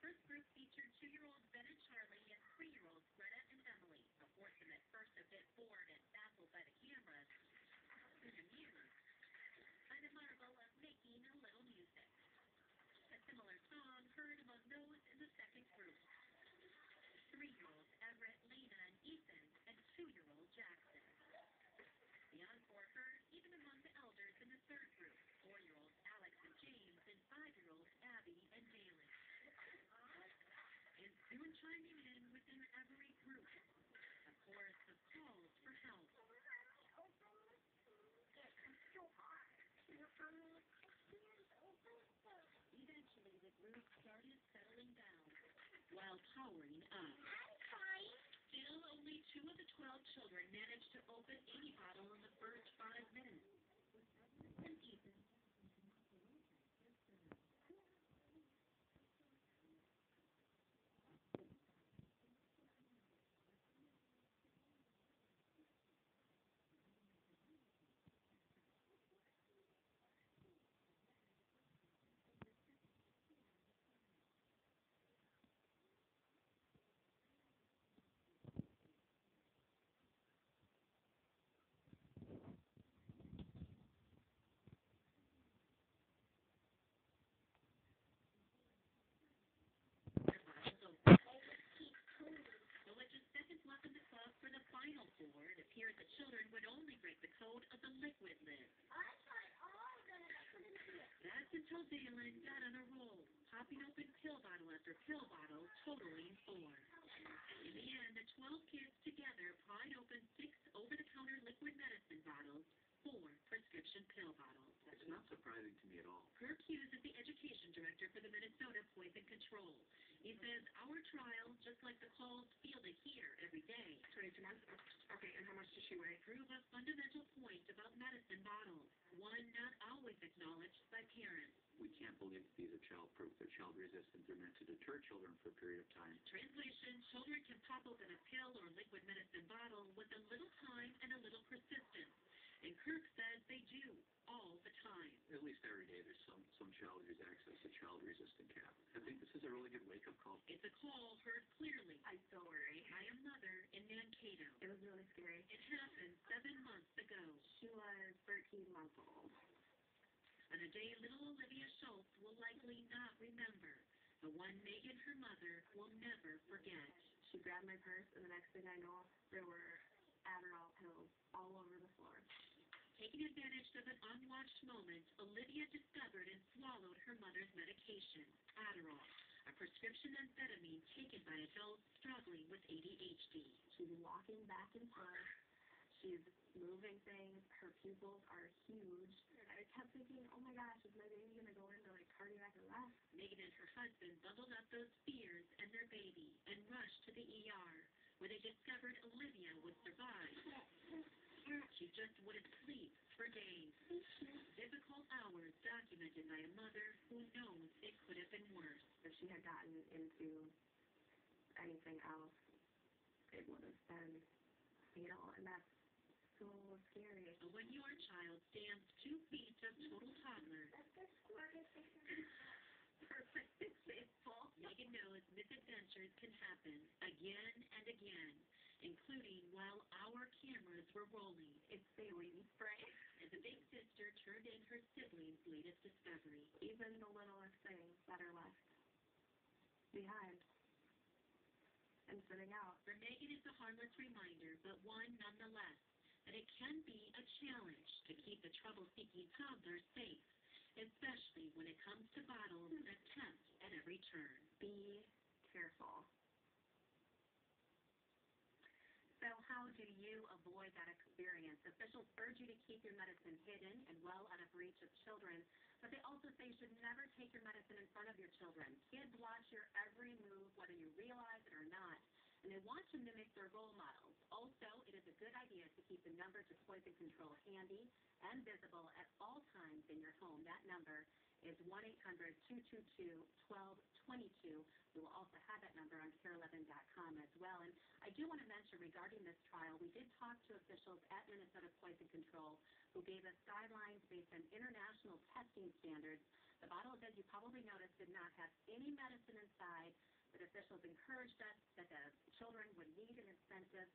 first group featured 2-year-olds Ben and Charlie and 3-year-olds Greta and Emily, a foursome at first a bit bored and baffled by the cameras, soon amused by the marvel of making a little music. A similar song heard among those in the second group. 3-year-olds Everett, Lena, and Ethan, and 2-year-old Jackson. The encore heard even among the elders in the third group, 4-year-olds Alex and James, and 5-year-olds Abby and Jalen. And soon chiming in within every group, a chorus of calls for help. Eventually, the group started settling down, while powering up. I'm fine. Still, only 2 of the 12 children managed to open any bottle in the first 5 minutes. And Ethan. Left in the club for the final 4, it appeared the children would only break the code of the liquid lid. That's until Dalen got on a roll, popping open pill bottle after pill bottle, totaling 4. In the end, the 12 kids together pried open 6 over-the-counter liquid medicine bottles, 4 prescription pill bottles. It's not surprising to me at all. Kirk Hughes is the education director for the Minnesota Poison Control. He says our trial, just like the calls fielded here every day, 22 months? Okay, and how much does she weigh? Prove a fundamental point about medicine bottles, one not always acknowledged by parents. We can't believe that these are childproof. They're child-resistant. They're meant to deter children for a period of time. Translation, children can pop open a pill or liquid medicine bottle with a little time and a little persistence. And Kirk says they do, all the time. At least every day there's some child who's access a child-resistant cap. I think this is a really good wake-up call. It's a call heard clearly. I'm so worried. By a mother in Mankato. It was really scary. It happened 7 months ago. She was 13 months old. On a day little Olivia Schultz will likely not remember, the one Megan, her mother, will never forget. She grabbed my purse, and the next thing I know, there were Adderall pills all over the floor. Taking advantage of an unwatched moment, Olivia discovered and swallowed her mother's medication, Adderall, a prescription amphetamine taken by adults struggling with ADHD. She's walking back and forth. She's moving things. Her pupils are huge. And I kept thinking, oh my gosh, is my baby going to go into like cardiac arrest? Megan and her husband bundled up those fears and their baby and rushed to the ER, where they discovered Olivia would survive. She just wouldn't sleep for days. Difficult hours documented by a mother who knows it could have been worse. If she had gotten into anything else, it would have been fatal, and that's so scary. But when your child stands 2 feet of total toddler, perfect example, Megan knows misadventures can happen again and again, including while our cameras were rolling. It's saline spray. And the big sister turned in her siblings' latest discovery. Even the littlest things that are left behind and sitting out. For Megan, it's a harmless reminder, but one nonetheless, that it can be a challenge to keep the trouble-seeking toddler safe, especially when it comes to bottles that tempt at every turn. Be careful. So how do you avoid that experience? Officials urge you to keep your medicine hidden and well out of reach of children, but they also say you should never take your medicine in front of your children. Kids watch your every move, whether you realize it or not, and they want to mimic their role models. Also, it is a good idea to keep the number to poison control handy and visible at all times in your home. That number is 1-800-222-1222. We will also have that number on care11.com as well. And I do want to mention regarding this trial, we did talk to officials at Minnesota Poison Control who gave us guidelines based on international testing standards. The bottle, as you probably noticed, did not have any medicine inside, but officials encouraged us that the children would need an incentive